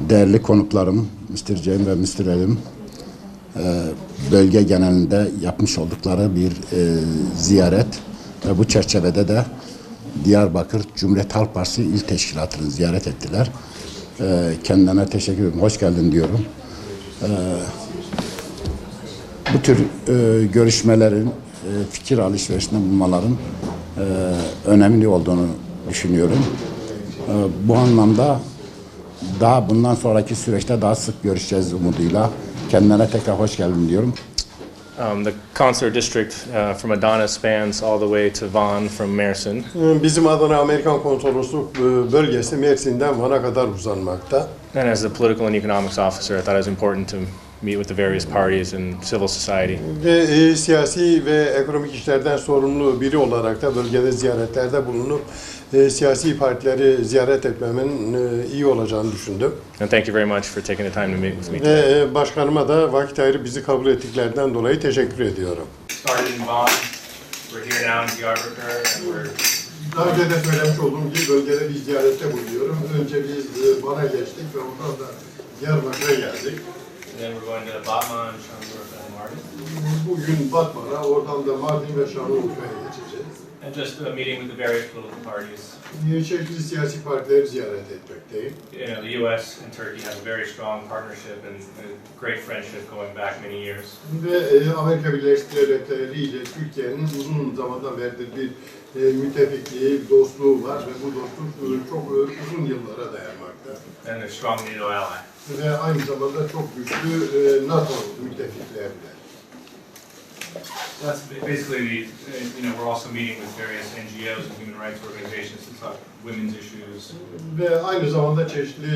Değerli konuklarım, Mr. Jane ve Mr. Elim, bölge genelinde yapmış oldukları bir ziyaret ve bu çerçevede de Diyarbakır Cumhuriyet Halk Partisi İl Teşkilatı'nı ziyaret ettiler. Kendilerine teşekkür ederim. Hoş geldin diyorum. Bu tür görüşmelerin, fikir alışverişinde bulunmaların önemli olduğunu düşünüyorum. Bu anlamda daha bundan sonraki süreçte daha sık görüşeceğiz umuduyla. Kendilerine tekrar hoş geldin diyorum. The Consular District from Adana spans all the way to Van from Mersin. Bizim Adana Amerikan Konsolosluk bölgesi Mersin'den Van'a kadar uzanmakta. And as the political and economics officer, I thought it was important to meet with the various parties and civil society. Ve siyasi ve ekonomik işlerden sorumlu biri olarak da bölgede ziyaretlerde bulunup siyasi partileri ziyaret etmemin iyi olacağını düşündüm. And thank you very much for taking the time to meet with me today. Ve başkanıma da vakit ayırıp bizi kabul ettiklerinden dolayı teşekkür ediyorum. Started in Van, we're here now in Diyarbakır, and we're Daha önce de söylemiş olduğum gibi bölgede bir ziyarette bulunuyorum. Önce biz Van'a geçtik ve oradan da Diyarbakır'a geldik. and then we're going to Batman, Şanlıurfa, and Mardin. Bugün Batman'a, oradan da Mardin ve Şanlıurfa'ya geçeceğiz. And just meeting with the various political parties. Çeşitli siyasi partileri ziyaret etmekteyim. You know, the U.S. and Turkey have a very strong partnership and a great friendship going back many years. Ve Amerika Birleşik Devletleri ile Türkiye'nin uzun zamandan beridir bir müttefikliği, dostluğu var ve bu dostluk çok uzun yıllara dayanmakta. And a strong NATO ally. Ve aynı zamanda çok güçlü NATO müttefiklerle. That's basically we're also meeting with various NGOs and human rights organizations to talk women's issues. Ve aynı zamanda çeşitli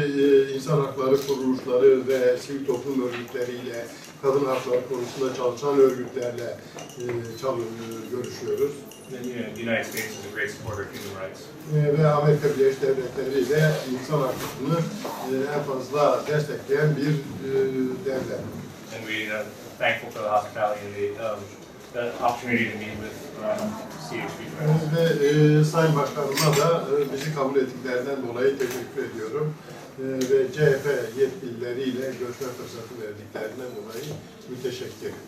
insan hakları kuruluşları ve sivil toplum örgütleriyle, kadın hakları konusunda çalışan örgütlerle görüşüyoruz. And, the United States is a great supporter of human rights. Ve Amerika Birleşik Devletleri de insan haklarını en fazla destekleyen bir devlet. And we thankful for the hospitality and the opportunity to meet with CHP friends. Ve Sayın Başkanıma da bizi kabul ettiklerinden dolayı teşekkür ediyorum. Ve CHP yetkilileriyle görüşme fırsatı verdiklerinden dolayı müteşekkirim.